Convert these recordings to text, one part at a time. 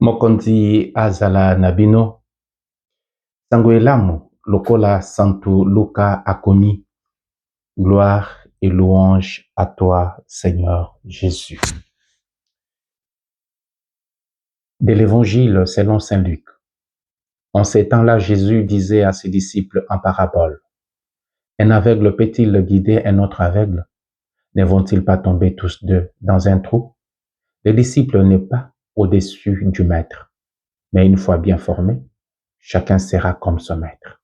Mokonzi azala na bino, sango elamu lokola Santo Luka akomi. Gloire et louange à toi, Seigneur Jésus. De l'Évangile selon Saint Luc. En ces temps-là, Jésus disait à ses disciples en parabole: un aveugle peut-il guider un autre aveugle? Ne vont-ils pas tomber tous deux dans un trou? Le disciple n'est pas au-dessus du maître, mais une fois bien formé, chacun sera comme son maître.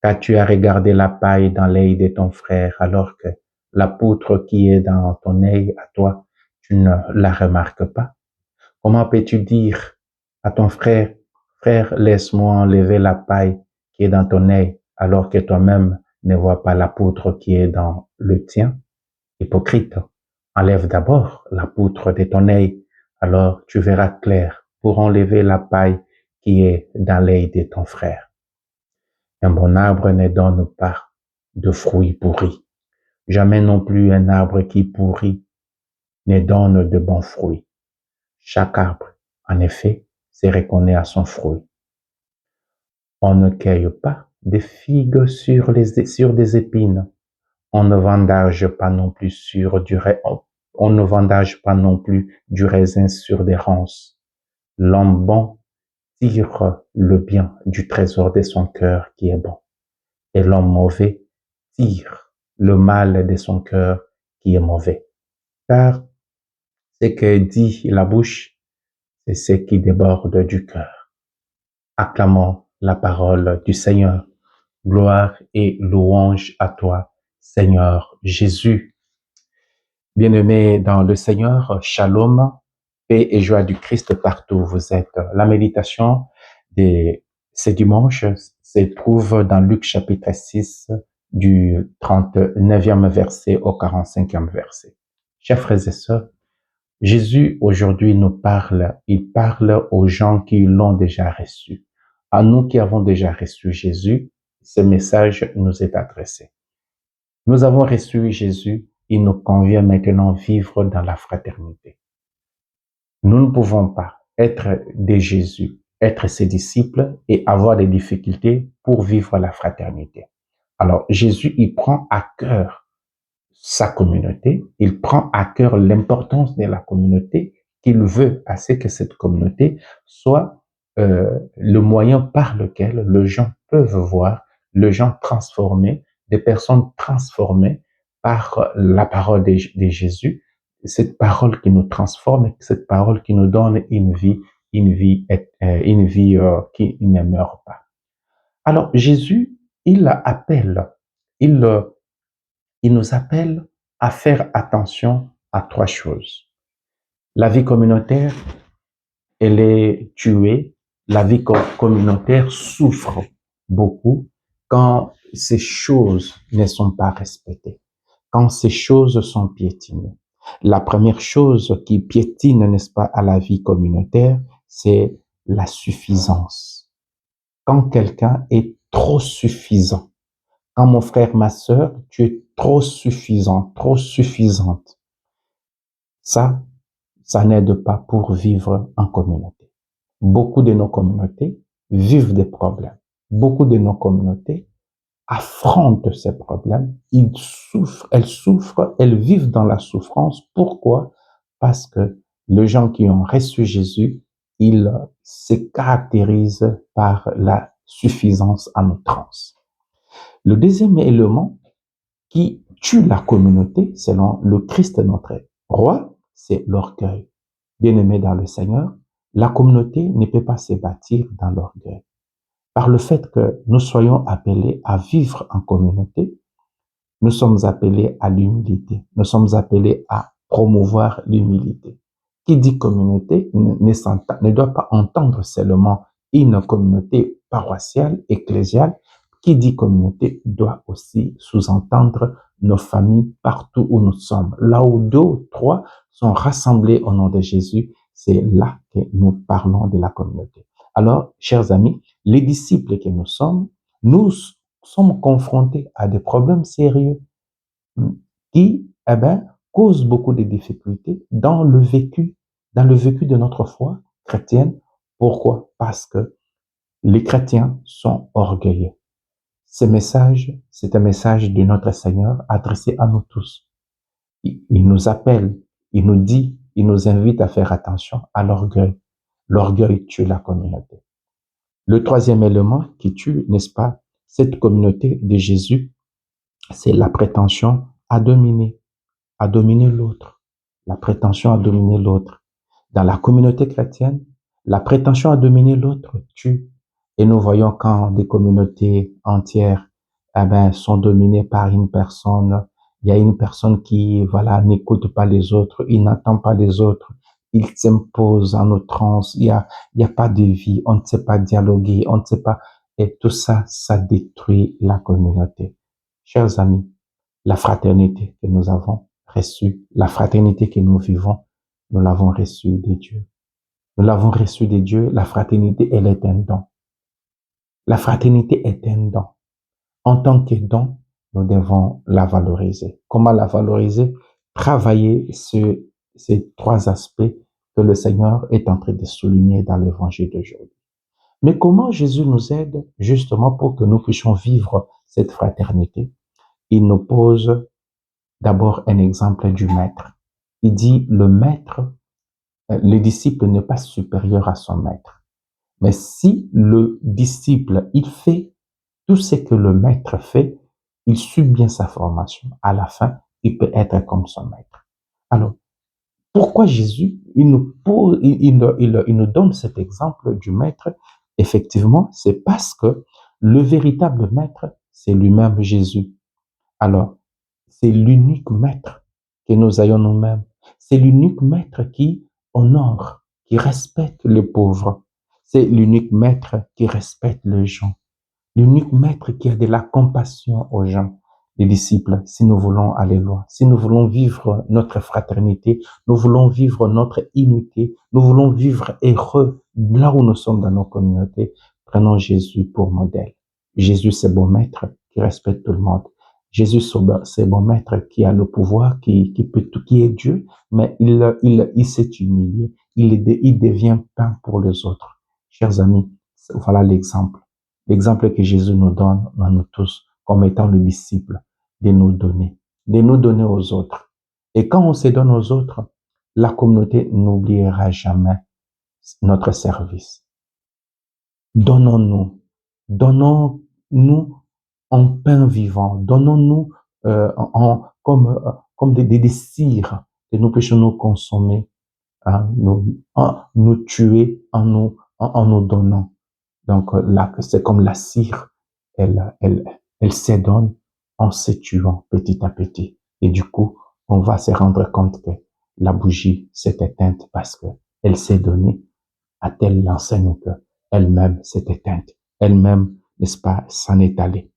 Car tu as regardé la paille dans l'œil de ton frère, alors que la poutre qui est dans ton œil à toi, tu ne la remarques pas? Comment peux-tu dire à ton frère: frère, laisse-moi enlever la paille qui est dans ton œil, alors que toi-même ne vois pas la poutre qui est dans le tien? Hypocrite, enlève d'abord la poutre de ton œil, alors tu verras clair pour enlever la paille qui est dans l'œil de ton frère. Un bon arbre ne donne pas de fruits pourris. Jamais non plus un arbre qui pourrit ne donne de bons fruits. Chaque arbre, en effet, se reconnaît à son fruit. On ne cueille pas des figues sur des épines. On ne vendage pas non plus du raisin sur des ronces. L'homme bon tire le bien du trésor de son cœur qui est bon, et l'homme mauvais tire le mal de son cœur qui est mauvais. Car ce que dit la bouche, c'est ce qui déborde du cœur. Acclamons la parole du Seigneur. Gloire et louange à toi, Seigneur Jésus. Bien-aimés dans le Seigneur, shalom, paix et joie du Christ partout où vous êtes. La méditation de ce dimanche se trouve dans Luc chapitre 6, du 39e verset au 45e verset. Chers frères et sœurs, Jésus aujourd'hui nous parle, il parle aux gens qui l'ont déjà reçu. À nous qui avons déjà reçu Jésus, ce message nous est adressé. Nous avons reçu Jésus, il nous convient maintenant vivre dans la fraternité. Nous ne pouvons pas être de Jésus, être ses disciples et avoir des difficultés pour vivre la fraternité. Alors Jésus, il prend à cœur sa communauté, il prend à cœur l'importance de la communauté, qu'il veut à ce que cette communauté soit le moyen par lequel les gens peuvent voir, les gens transformés, des personnes transformées par la parole de Jésus, cette parole qui nous transforme, cette parole qui nous donne une vie qui ne meurt pas. Alors Jésus, il appelle, il nous appelle à faire attention à trois choses. La vie communautaire, elle est tuée. La vie communautaire souffre beaucoup quand ces choses ne sont pas respectées, quand ces choses sont piétinées. La première chose qui piétine, n'est-ce pas, à la vie communautaire, c'est la suffisance. Quand quelqu'un est trop suffisant, quand mon frère, ma sœur, tu es trop suffisant, trop suffisante, ça n'aide pas pour vivre en communauté. Beaucoup de nos communautés vivent des problèmes. Beaucoup de nos communautés affrontent ces problèmes. Elles souffrent, elles vivent dans la souffrance. Pourquoi? Parce que les gens qui ont reçu Jésus, ils se caractérisent par la suffisance en outrance. Le deuxième élément qui tue la communauté, selon le Christ notre roi, c'est l'orgueil. Bien-aimés dans le Seigneur, la communauté ne peut pas se bâtir dans l'orgueil. Par le fait que nous soyons appelés à vivre en communauté, nous sommes appelés à l'humilité. Nous sommes appelés à promouvoir l'humilité. Qui dit communauté ne doit pas entendre seulement une communauté paroissiale, ecclésiale. Qui dit communauté doit aussi sous-entendre nos familles partout où nous sommes. Là où 2 ou 3 sont rassemblés au nom de Jésus, c'est là que nous parlons de la communauté. Alors, chers amis, les disciples que nous sommes confrontés à des problèmes sérieux qui, causent beaucoup de difficultés dans le vécu de notre foi chrétienne Pourquoi? Parce que les chrétiens sont orgueilleux. Ce message, c'est un message de notre Seigneur adressé à nous tous. Il nous appelle, il nous dit, il nous invite à faire attention à l'orgueil. L'orgueil tue la communauté. Le troisième élément qui tue, n'est-ce pas, cette communauté de Jésus, c'est la prétention à dominer l'autre. La prétention à dominer l'autre. Dans la communauté chrétienne, la prétention à dominer l'autre tue. Et nous voyons quand des communautés entières sont dominées par une personne, il y a une personne qui voilà n'écoute pas les autres, il n'entend pas les autres, il s'impose en outrance, il y a pas de vie, on ne sait pas dialoguer, on ne sait pas, et tout ça, ça détruit la communauté. Chers amis, la fraternité que nous avons reçue, la fraternité que nous vivons, nous l'avons reçue de Dieu. Nous l'avons reçue de Dieu. La fraternité, elle est un don. La fraternité est un don. En tant que don, nous devons la valoriser. Comment la valoriser? Travailler sur ces trois aspects que le Seigneur est en train de souligner dans l'évangile d'aujourd'hui. Mais comment Jésus nous aide justement pour que nous puissions vivre cette fraternité? Il nous pose d'abord un exemple du maître. Il dit, le disciple n'est pas supérieur à son maître. Mais si le disciple, il fait tout ce que le maître fait, il suit bien sa formation. À la fin, il peut être comme son maître. Alors, pourquoi Jésus, il nous donne cet exemple du maître? Effectivement, c'est parce que le véritable maître, c'est lui-même Jésus. Alors, c'est l'unique maître que nous ayons nous-mêmes. C'est l'unique maître qui honore, qui respecte les pauvres. C'est l'unique maître qui respecte les gens. L'unique maître qui a de la compassion aux gens. Les disciples, si nous voulons aller loin, si nous voulons vivre notre fraternité, nous voulons vivre notre unité, nous voulons vivre heureux là où nous sommes dans nos communautés, prenons Jésus pour modèle. Jésus, c'est bon maître qui respecte tout le monde. Jésus, c'est bon maître qui a le pouvoir, qui peut tout, qui est Dieu, mais il s'est humilié. Il devient pain pour les autres. Chers amis, voilà l'exemple. L'exemple que Jésus nous donne à nous tous comme étant le disciple, de nous donner aux autres. Et quand on se donne aux autres, la communauté n'oubliera jamais notre service. Donnons-nous en pain vivant, donnons-nous comme des cires que nous puissions nous consommer, nous tuer en nous donnant. Donc là, c'est comme la cire, elle s'édonne en se tuant petit à petit. Et du coup, on va se rendre compte que la bougie s'est éteinte parce que elle s'est donnée à telle enseigne que elle-même s'est éteinte. Elle-même, n'est-ce pas, s'en est allée.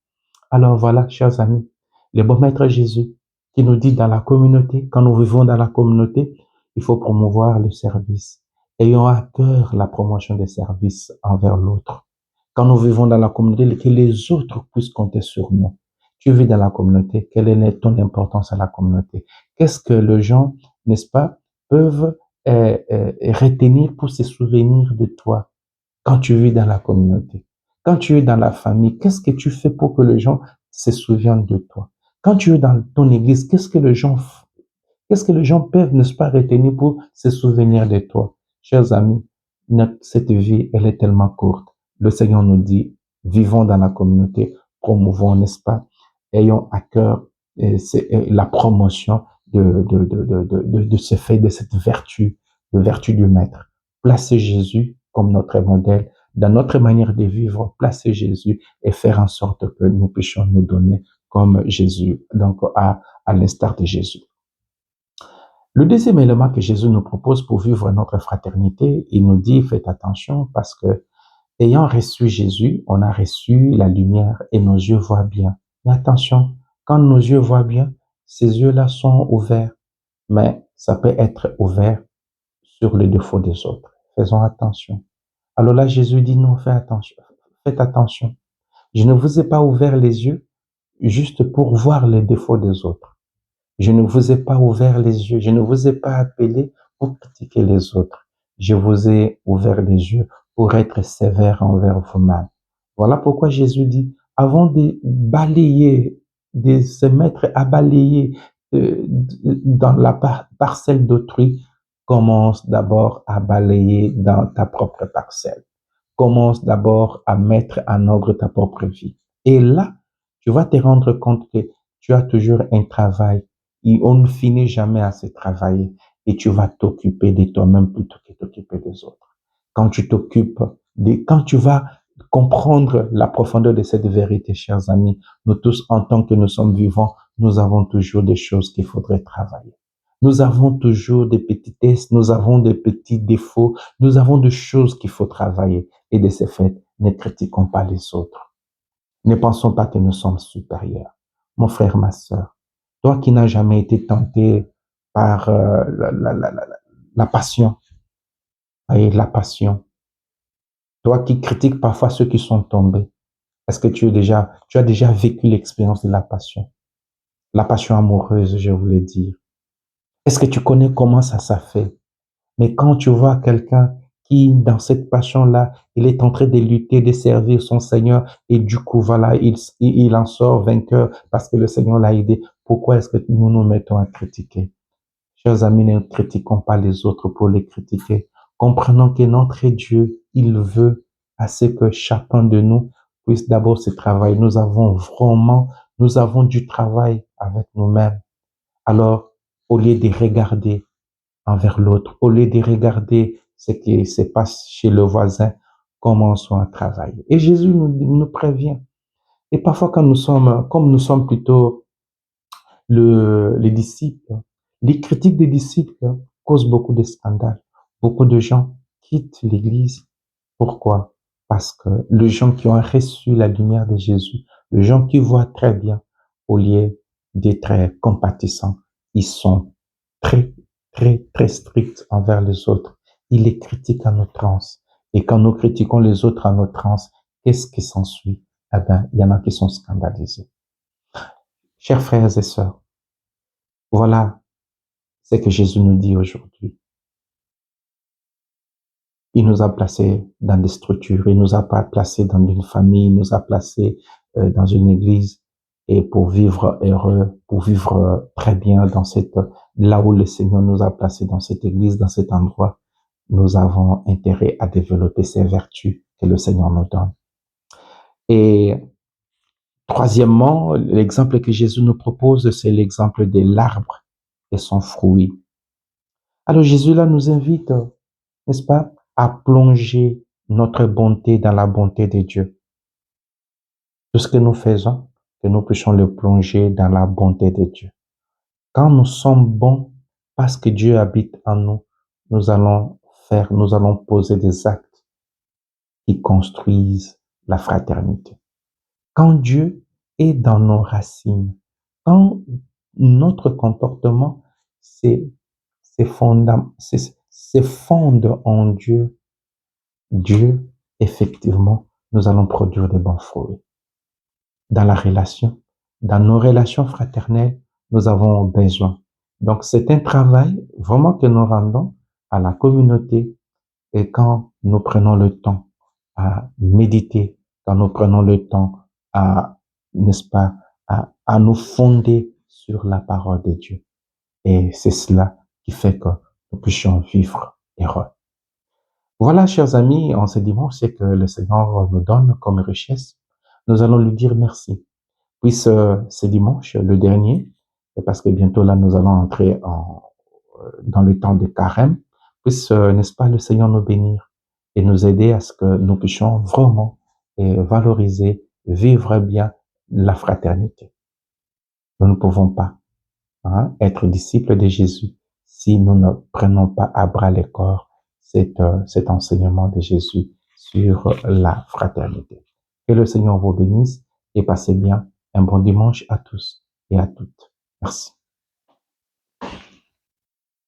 Alors voilà, chers amis, le bon maître Jésus qui nous dit dans la communauté, quand nous vivons dans la communauté, il faut promouvoir le service. Ayons à cœur la promotion des services envers l'autre. Quand nous vivons dans la communauté, que les autres puissent compter sur nous. Tu vis dans la communauté, quelle est ton importance à la communauté? Qu'est-ce que les gens, n'est-ce pas, peuvent retenir pour se souvenir de toi quand tu vis dans la communauté? Quand tu es dans la famille, qu'est-ce que tu fais pour que les gens se souviennent de toi? Quand tu es dans ton église, qu'est-ce que les gens peuvent, n'est-ce pas, retenir pour se souvenir de toi? Chers amis, cette vie, elle est tellement courte. Le Seigneur nous dit, vivons dans la communauté, promouvons, n'est-ce pas? Ayons à cœur la promotion de ce fait, de cette vertu, de vertu du Maître. Placez Jésus comme notre modèle dans notre manière de vivre, placer Jésus et faire en sorte que nous puissions nous donner comme Jésus, donc à l'instar de Jésus. Le deuxième élément que Jésus nous propose pour vivre notre fraternité, il nous dit, faites attention parce que ayant reçu Jésus, on a reçu la lumière et nos yeux voient bien. Mais attention, quand nos yeux voient bien, ces yeux-là sont ouverts, mais ça peut être ouvert sur les défauts des autres. Faisons attention. Alors là, Jésus dit non, faites attention. Faites attention. Je ne vous ai pas ouvert les yeux juste pour voir les défauts des autres. Je ne vous ai pas ouvert les yeux. Je ne vous ai pas appelé pour critiquer les autres. Je vous ai ouvert les yeux pour être sévère envers vous-même. Voilà pourquoi Jésus dit, avant de balayer, de se mettre à balayer dans la parcelle d'autrui, commence d'abord à balayer dans ta propre parcelle. Commence d'abord à mettre en ordre ta propre vie. Et là, tu vas te rendre compte que tu as toujours un travail et on ne finit jamais à se travailler et tu vas t'occuper de toi-même plutôt que t'occuper des autres. Quand tu t'occupes quand tu vas comprendre la profondeur de cette vérité, chers amis, nous tous, en tant que nous sommes vivants, nous avons toujours des choses qu'il faudrait travailler. Nous avons toujours des petitesses, nous avons des petits défauts, nous avons des choses qu'il faut travailler. Et de ce fait, ne critiquons pas les autres. Ne pensons pas que nous sommes supérieurs. Mon frère, ma sœur, toi qui n'as jamais été tenté par la passion, et la passion, toi qui critiques parfois ceux qui sont tombés, est-ce que tu as déjà vécu l'expérience de la passion amoureuse, je voulais dire. Est-ce que tu connais comment ça fait? Mais quand tu vois quelqu'un qui, dans cette passion-là, il est en train de lutter, de servir son Seigneur, et du coup, voilà, il en sort vainqueur parce que le Seigneur l'a aidé. Pourquoi est-ce que nous nous mettons à critiquer? Chers amis, ne critiquons pas les autres pour les critiquer. Comprenons que notre Dieu, il veut à ce que chacun de nous puisse d'abord se travailler. Nous avons du travail avec nous-mêmes. Alors, au lieu de regarder envers l'autre, au lieu de regarder ce qui se passe chez le voisin, commençons à travailler. Et Jésus nous prévient. Et parfois, comme nous sommes plutôt les disciples, les critiques des disciples causent beaucoup de scandales. Beaucoup de gens quittent l'Église. Pourquoi? Parce que les gens qui ont reçu la lumière de Jésus, les gens qui voient très bien, au lieu d'être compatissants, ils sont très, très stricts envers les autres. Ils les critiquent en outrance. Et quand nous critiquons les autres en outrance, qu'est-ce qui s'ensuit? Eh bien, il y en a qui sont scandalisés. Chers frères et sœurs, voilà ce que Jésus nous dit aujourd'hui. Il nous a placés dans des structures, il nous a pas placés dans une famille, il nous a placés dans une église et pour vivre heureux, pour vivre très bien là où le Seigneur nous a placés dans cette église, dans cet endroit, nous avons intérêt à développer ces vertus que le Seigneur nous donne. Et troisièmement, l'exemple que Jésus nous propose, c'est l'exemple de l'arbre et son fruit. Alors Jésus là nous invite, n'est-ce pas, à plonger notre bonté dans la bonté de Dieu. Tout ce que nous faisons, que nous puissions le plonger dans la bonté de Dieu. Quand nous sommes bons, parce que Dieu habite en nous, nous allons poser des actes qui construisent la fraternité. Quand Dieu est dans nos racines, quand notre comportement se fonde en Dieu, effectivement, nous allons produire de bons fruits. Dans la relation, dans nos relations fraternelles, nous avons besoin. Donc, c'est un travail vraiment que nous rendons à la communauté et quand nous prenons le temps à méditer, quand nous prenons le temps n'est-ce pas, à nous fonder sur la parole de Dieu. Et c'est cela qui fait que nous puissions vivre heureux. Voilà, chers amis, en ce dimanche, c'est que le Seigneur nous donne comme richesse. Nous allons lui dire merci. Puisse ce dimanche, le dernier, parce que bientôt là, nous allons entrer dans le temps de carême, puisse, n'est-ce pas, le Seigneur nous bénir et nous aider à ce que nous puissions vraiment valoriser, vivre bien la fraternité. Nous ne pouvons pas être disciples de Jésus si nous ne prenons pas à bras le corps cet enseignement de Jésus sur la fraternité. Que le Seigneur vous bénisse et passez bien un bon dimanche à tous et à toutes. Merci.